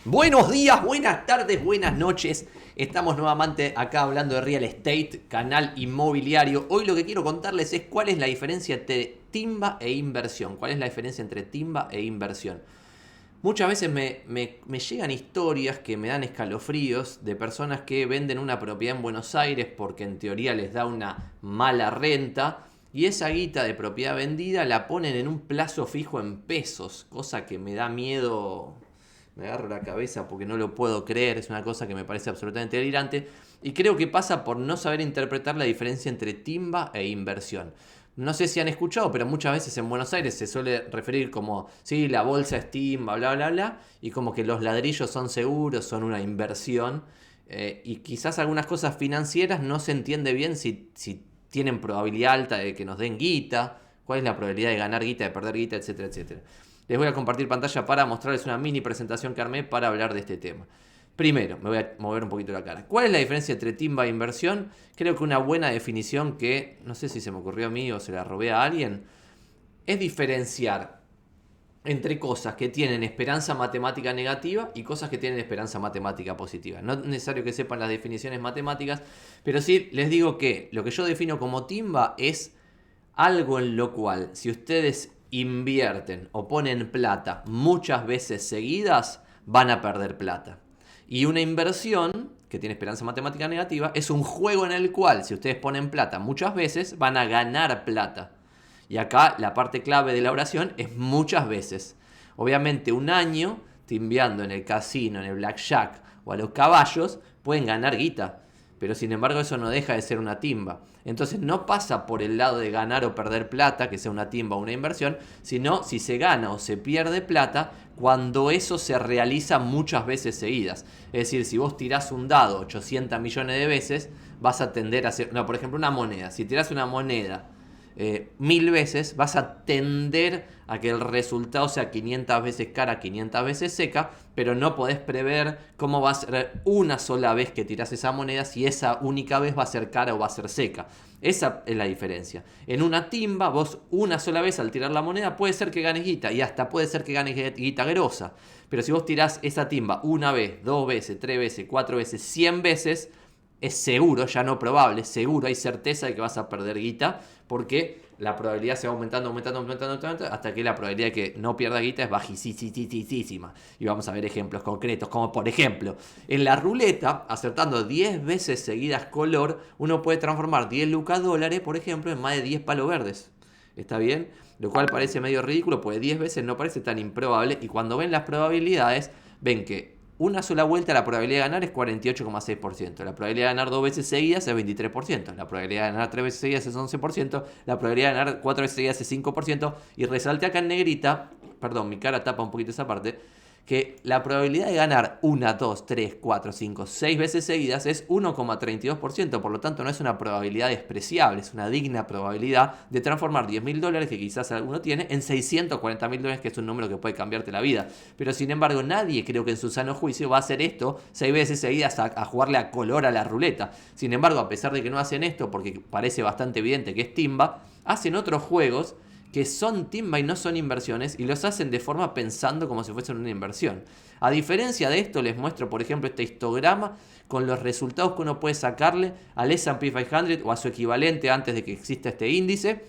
Buenos días, buenas tardes, buenas noches. Estamos nuevamente acá hablando de real estate, canal inmobiliario. Hoy lo que quiero contarles es cuál es la diferencia entre timba e inversión. ¿Cuál es la diferencia entre timba e inversión? Muchas veces me llegan historias que me dan escalofríos de personas que venden una propiedad en Buenos Aires porque en teoría les da una mala renta y esa guita de propiedad vendida la ponen en un plazo fijo en pesos, cosa que me da miedo, me agarro la cabeza porque no lo puedo creer, es una cosa que me parece absolutamente delirante y creo que pasa por no saber interpretar la diferencia entre timba e inversión. No sé si han escuchado, pero muchas veces en Buenos Aires se suele referir como, sí, la bolsa es timba, bla, bla, bla, y como que los ladrillos son seguros, son una inversión, y quizás algunas cosas financieras no se entiende bien si tienen probabilidad alta de que nos den guita, cuál es la probabilidad de ganar guita, de perder guita, etcétera, etcétera. Les voy a compartir pantalla para mostrarles una mini presentación que armé para hablar de este tema. Primero, me voy a mover un poquito la cara. ¿Cuál es la diferencia entre timba e inversión? Creo que una buena definición que, no sé si se me ocurrió a mí o se la robé a alguien, es diferenciar entre cosas que tienen esperanza matemática negativa y cosas que tienen esperanza matemática positiva. No es necesario que sepan las definiciones matemáticas, pero sí les digo que lo que yo defino como timba es algo en lo cual, si ustedes invierten o ponen plata muchas veces seguidas, van a perder plata. Y una inversión, que tiene esperanza matemática negativa, es un juego en el cual, si ustedes ponen plata muchas veces, van a ganar plata. Y acá la parte clave de la oración es muchas veces. Obviamente un año, timbiando en el casino, en el blackjack o a los caballos, pueden ganar guita. Pero sin embargo eso no deja de ser una timba. Entonces no pasa por el lado de ganar o perder plata, que sea una timba o una inversión, sino si se gana o se pierde plata cuando eso se realiza muchas veces seguidas. Es decir, si vos tirás un dado 800 millones de veces, vas a tender a hacer... No, por ejemplo, una moneda. Si tirás una moneda 1000 veces, vas a tender a que el resultado sea 500 veces cara, 500 veces seca, pero no podés prever cómo va a ser una sola vez que tirás esa moneda, si esa única vez va a ser cara o va a ser seca. Esa es la diferencia. En una timba, vos una sola vez al tirar la moneda, puede ser que ganes guita, y hasta puede ser que ganes guita grosa. Pero si vos tirás esa timba una vez, dos veces, tres veces, cuatro veces, 100 veces, es seguro, ya no probable, seguro, hay certeza de que vas a perder guita, porque la probabilidad se va aumentando, aumentando, aumentando, aumentando, hasta que la probabilidad de que no pierda guita es bajísima. Y vamos a ver ejemplos concretos, como por ejemplo, en la ruleta, acertando 10 veces seguidas color, uno puede transformar 10 lucas dólares, por ejemplo, en más de 10 palos verdes. ¿Está bien? Lo cual parece medio ridículo, pues 10 veces no parece tan improbable, y cuando ven las probabilidades, ven que una sola vuelta la probabilidad de ganar es 48,6%. La probabilidad de ganar dos veces seguidas es 23%. La probabilidad de ganar tres veces seguidas es 11%. La probabilidad de ganar cuatro veces seguidas es 5%. Y resalte acá en negrita, perdón, mi cara tapa un poquito esa parte, que la probabilidad de ganar una, 2, 3, 4, 5, 6 veces seguidas es 1,32%. Por lo tanto, no es una probabilidad despreciable, es una digna probabilidad de transformar 10.000 dólares, que quizás alguno tiene, en 640.000 dólares, que es un número que puede cambiarte la vida. Pero sin embargo, nadie, creo que en su sano juicio, va a hacer esto 6 veces seguidas a jugarle a color a la ruleta. Sin embargo, a pesar de que no hacen esto, porque parece bastante evidente que es timba, hacen otros juegos que son timba y no son inversiones, y los hacen de forma pensando como si fuesen una inversión. A diferencia de esto, les muestro por ejemplo este histograma con los resultados que uno puede sacarle al S&P 500 o a su equivalente antes de que exista este índice,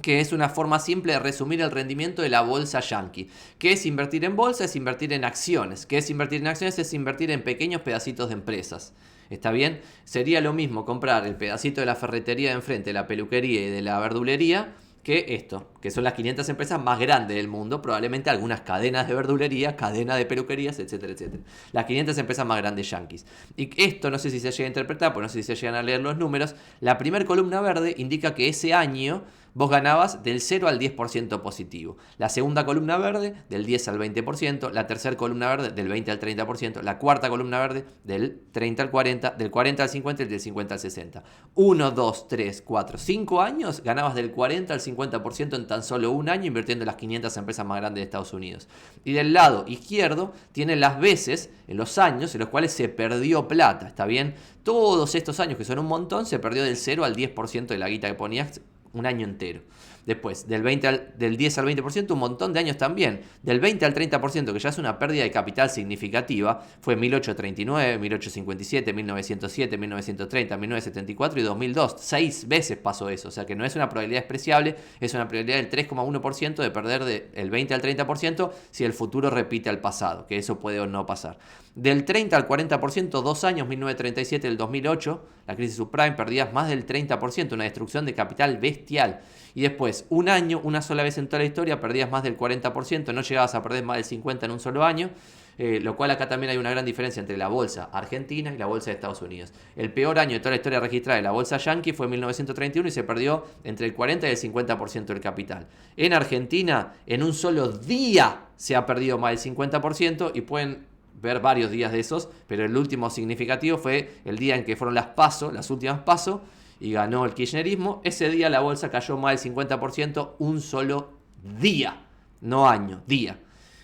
que es una forma simple de resumir el rendimiento de la bolsa yankee. ¿Qué es invertir en bolsa? Es invertir en acciones. ¿Qué es invertir en acciones? Es invertir en pequeños pedacitos de empresas. ¿Está bien? Sería lo mismo comprar el pedacito de la ferretería de enfrente, de la peluquería y de la verdulería, que esto, que son las 500 empresas más grandes del mundo, probablemente algunas cadenas de verdulería, cadenas de peluquerías, etcétera, etcétera. Las 500 empresas más grandes yanquis. Y esto no sé si se llega a interpretar, porque no sé si se llegan a leer los números. La primera columna verde indica que ese año vos ganabas del 0 al 10% positivo. La segunda columna verde del 10 al 20%, la tercera columna verde del 20 al 30%, la cuarta columna verde del 30 al 40%, del 40 al 50% y del 50 al 60%. 1, 2, 3, 4, 5 años ganabas del 40 al 50% en tan solo un año invirtiendo en las 500 empresas más grandes de Estados Unidos. Y del lado izquierdo tiene las veces, en los años en los cuales se perdió plata, ¿está bien? Todos estos años, que son un montón, se perdió del 0 al 10% de la guita que ponías un año entero. Después, del 10 al 20%, un montón de años también. Del 20 al 30%, que ya es una pérdida de capital significativa, fue 1839, 1857, 1907, 1930, 1974 y 2002. 6 veces pasó eso. O sea que no es una probabilidad despreciable, es una probabilidad del 3,1% de perder del 20 al 30% si el futuro repite al pasado, que eso puede o no pasar. Del 30 al 40%, 2 años, 1937 y el 2008, la crisis subprime, perdías más del 30%, una destrucción de capital bestial. Y después, un año, una sola vez en toda la historia, perdías más del 40%, no llegabas a perder más del 50% en un solo año, lo cual acá también hay una gran diferencia entre la bolsa argentina y la bolsa de Estados Unidos. El peor año de toda la historia registrada de la bolsa yankee fue en 1931 y se perdió entre el 40 y el 50% del capital. En Argentina, en un solo día se ha perdido más del 50% y pueden ver varios días de esos, pero el último significativo fue el día en que fueron las últimas PASO, y ganó el kirchnerismo. Ese día la bolsa cayó más del 50%, un solo día, no año, día.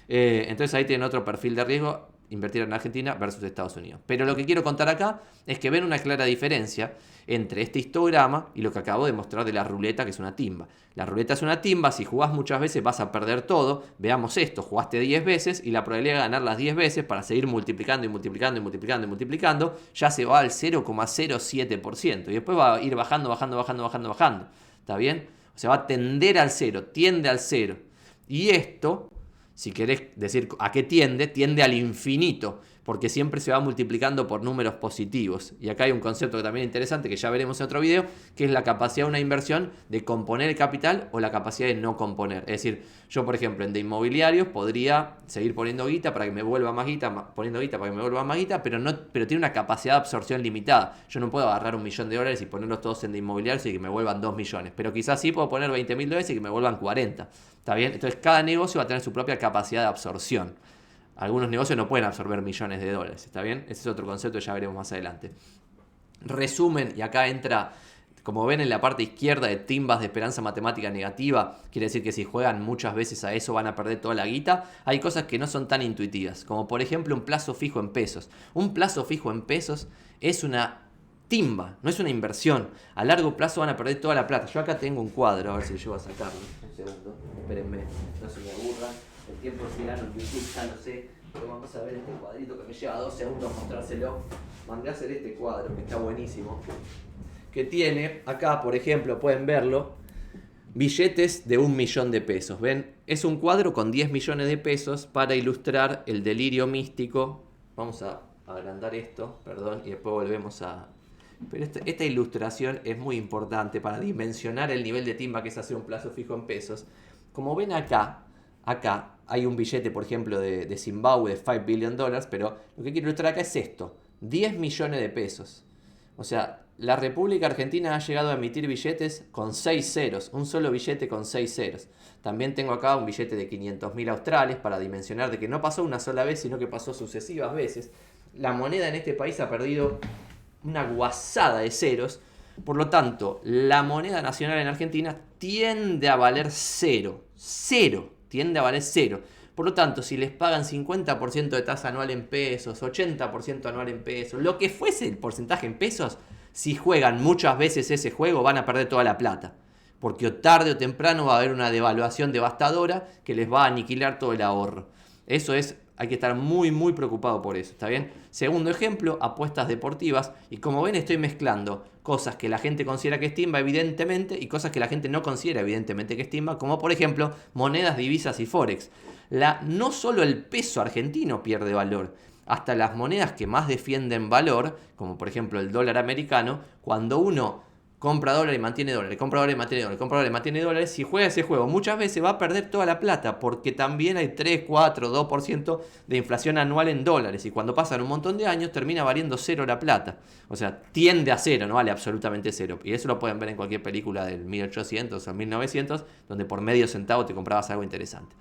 Entonces ahí tienen otro perfil de riesgo, invertir en Argentina versus Estados Unidos. Pero lo que quiero contar acá es que ven una clara diferencia entre este histograma y lo que acabo de mostrar de la ruleta, que es una timba. La ruleta es una timba, si jugás muchas veces vas a perder todo. Veamos esto, jugaste 10 veces y la probabilidad de ganar las 10 veces para seguir multiplicando y multiplicando y multiplicando y multiplicando ya se va al 0,07% y después va a ir bajando. ¿Está bien? O sea, va a tender al cero, tiende al cero. Y esto, si querés decir a qué tiende al infinito, porque siempre se va multiplicando por números positivos. Y acá hay un concepto también interesante que ya veremos en otro video, que es la capacidad de una inversión de componer el capital o la capacidad de no componer. Es decir, yo por ejemplo en de inmobiliarios podría seguir poniendo guita para que me vuelva más guita, pero tiene una capacidad de absorción limitada. Yo no puedo agarrar $1.000.000 y ponerlos todos en de inmobiliarios y que me vuelvan 2 millones. Pero quizás sí puedo poner $20.000 y que me vuelvan 40. ¿Está bien? Entonces cada negocio va a tener su propia capacidad de absorción. Algunos negocios no pueden absorber $millones, ¿está bien? Ese es otro concepto que ya veremos más adelante. Resumen, y acá entra, como ven en la parte izquierda de timbas de esperanza matemática negativa, quiere decir que si juegan muchas veces a eso van a perder toda la guita. Hay cosas que no son tan intuitivas, como por ejemplo un plazo fijo en pesos. Un plazo fijo en pesos es una timba, no es una inversión. A largo plazo van a perder toda la plata. Yo acá tengo un cuadro, a ver si llego a sacarlo. Un segundo, espérenme, no se me aburran. El tiempo es tirano en YouTube, ya lo sé, pero vamos a ver este cuadrito que me lleva 2 segundos mostrárselo. Mandé a hacer este cuadro que está buenísimo, que tiene acá, por ejemplo, pueden verlo, billetes de $1.000.000. ¿Ven? Es un cuadro con 10 millones de pesos para ilustrar el delirio místico. Vamos a agrandar esto, perdón, y después volvemos a... Pero esta ilustración es muy importante para dimensionar el nivel de timba que es hacer un plazo fijo en pesos. Como ven acá hay un billete, por ejemplo, de Zimbabue de $5 billion, pero lo que quiero ilustrar acá es esto, 10 millones de pesos. O sea, la República Argentina ha llegado a emitir billetes con 6 ceros, un solo billete con 6 ceros. También tengo acá un billete de 500.000 australes para dimensionar de que no pasó una sola vez, sino que pasó sucesivas veces. La moneda en este país ha perdido una guasada de ceros. Por lo tanto, la moneda nacional en Argentina tiende a valer cero. Tiende a valer cero. Por lo tanto, si les pagan 50% de tasa anual en pesos, 80% anual en pesos, lo que fuese el porcentaje en pesos, si juegan muchas veces ese juego van a perder toda la plata. Porque tarde o temprano va a haber una devaluación devastadora que les va a aniquilar todo el ahorro. Eso es, hay que estar muy muy preocupado por eso, ¿está bien? Segundo ejemplo, apuestas deportivas. Y como ven estoy mezclando cosas que la gente considera que es timba evidentemente y cosas que la gente no considera evidentemente que es timba, como por ejemplo monedas, divisas y forex. No solo el peso argentino pierde valor, hasta las monedas que más defienden valor, como por ejemplo el dólar americano, cuando uno compra dólar y mantiene dólares, compra dólar y mantiene dólares, compra dólar y mantiene dólares, si juega ese juego muchas veces va a perder toda la plata, porque también hay 3, 4, 2% de inflación anual en dólares, y cuando pasan un montón de años termina valiendo cero la plata. O sea, tiende a cero, no vale absolutamente cero. Y eso lo pueden ver en cualquier película del 1800 o 1900, donde por medio centavo te comprabas algo interesante.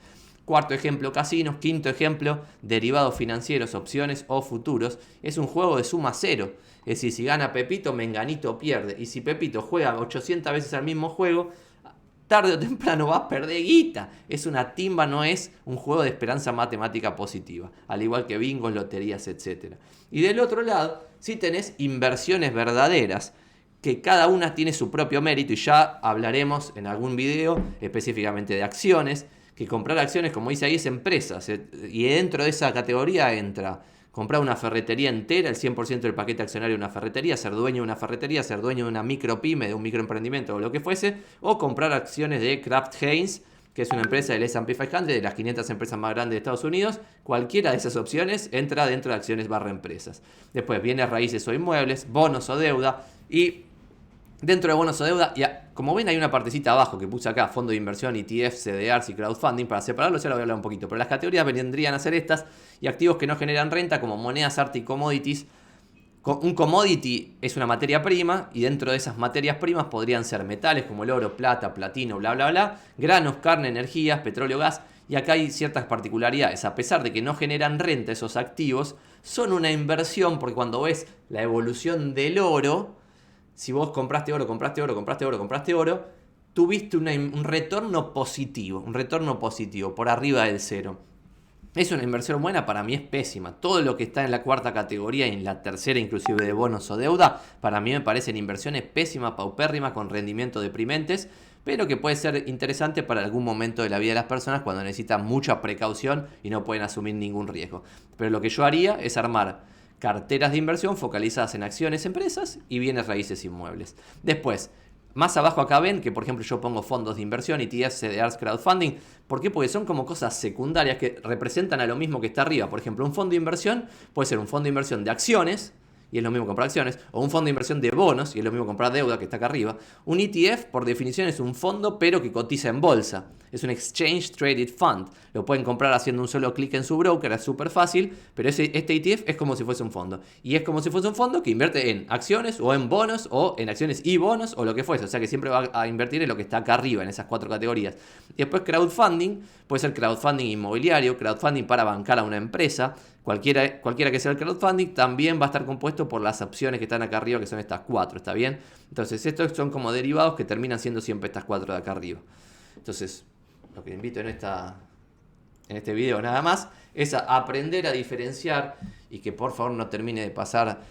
Cuarto ejemplo, casinos. Quinto ejemplo, derivados financieros, opciones o futuros. Es un juego de suma cero. Es decir, si gana Pepito, Menganito pierde. Y si Pepito juega 800 veces al mismo juego, tarde o temprano va a perder guita. Es una timba, no es un juego de esperanza matemática positiva. Al igual que bingos, loterías, etc. Y del otro lado, si tenés inversiones verdaderas, que cada una tiene su propio mérito y ya hablaremos en algún video específicamente de acciones, que comprar acciones, como dice ahí, es empresas. Y dentro de esa categoría entra comprar una ferretería entera, el 100% del paquete accionario de una ferretería, ser dueño de una ferretería, ser dueño de una micropyme, de un microemprendimiento o lo que fuese, o comprar acciones de Kraft Heinz, que es una empresa del S&P 500, de las 500 empresas más grandes de Estados Unidos. Cualquiera de esas opciones entra dentro de acciones / empresas. Después bienes raíces o inmuebles, bonos o deuda, y dentro de bonos o deuda, como ven hay una partecita abajo que puse acá, fondo de inversión, ETF, CDRs y crowdfunding. Para separarlos ya lo voy a hablar un poquito, pero las categorías vendrían a ser estas, y activos que no generan renta como monedas, arte y commodities. Un commodity es una materia prima, y dentro de esas materias primas podrían ser metales como el oro, plata, platino, bla bla bla, granos, carne, energías, petróleo, gas. Y acá hay ciertas particularidades. A pesar de que no generan renta esos activos, son una inversión, porque cuando ves la evolución del oro, si vos compraste oro, tuviste un retorno positivo, por arriba del cero. ¿Es una inversión buena? Para mí es pésima. Todo lo que está en la cuarta categoría y en la tercera inclusive de bonos o deuda, para mí me parecen inversiones pésimas, paupérrimas, con rendimiento deprimentes, pero que puede ser interesante para algún momento de la vida de las personas cuando necesitan mucha precaución y no pueden asumir ningún riesgo. Pero lo que yo haría es armar carteras de inversión focalizadas en acciones, empresas y bienes raíces inmuebles. Después, más abajo acá ven que, por ejemplo, yo pongo fondos de inversión, ETFs, CDRs, crowdfunding. ¿Por qué? Porque son como cosas secundarias que representan a lo mismo que está arriba. Por ejemplo, un fondo de inversión puede ser un fondo de inversión de acciones, y es lo mismo comprar acciones, o un fondo de inversión de bonos, y es lo mismo comprar deuda, que está acá arriba. Un ETF, por definición, es un fondo, pero que cotiza en bolsa. Es un Exchange Traded Fund. Lo pueden comprar haciendo un solo clic en su broker, es súper fácil, pero este ETF es como si fuese un fondo. Y es como si fuese un fondo que invierte en acciones, o en bonos, o en acciones y bonos, o lo que fuese. O sea que siempre va a invertir en lo que está acá arriba, en esas 4 categorías. Y después crowdfunding, puede ser crowdfunding inmobiliario, crowdfunding para bancar a una empresa. Cualquiera que sea el crowdfunding también va a estar compuesto por las opciones que están acá arriba, que son estas 4, ¿está bien? Entonces estos son como derivados que terminan siendo siempre estas 4 de acá arriba. Entonces, lo que invito en este video nada más es a aprender a diferenciar, y que por favor no termine de pasar,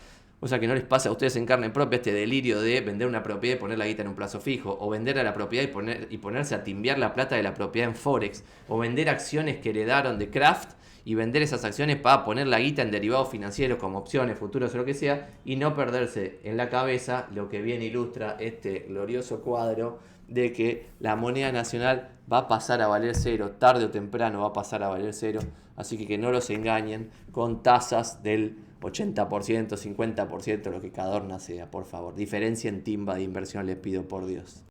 o sea, que no les pase a ustedes en carne propia este delirio de vender una propiedad y poner la guita en un plazo fijo, o vender a la propiedad y ponerse a timbiar la plata de la propiedad en Forex, o vender acciones que heredaron de Kraft y vender esas acciones para poner la guita en derivados financieros como opciones, futuros o lo que sea, y no perderse en la cabeza lo que bien ilustra este glorioso cuadro de que la moneda nacional va a pasar a valer cero, tarde o temprano va a pasar a valer cero, así que no los engañen con tasas del 80%, 50%, lo que cada horna sea, por favor. Diferencien timba de inversión, les pido por Dios.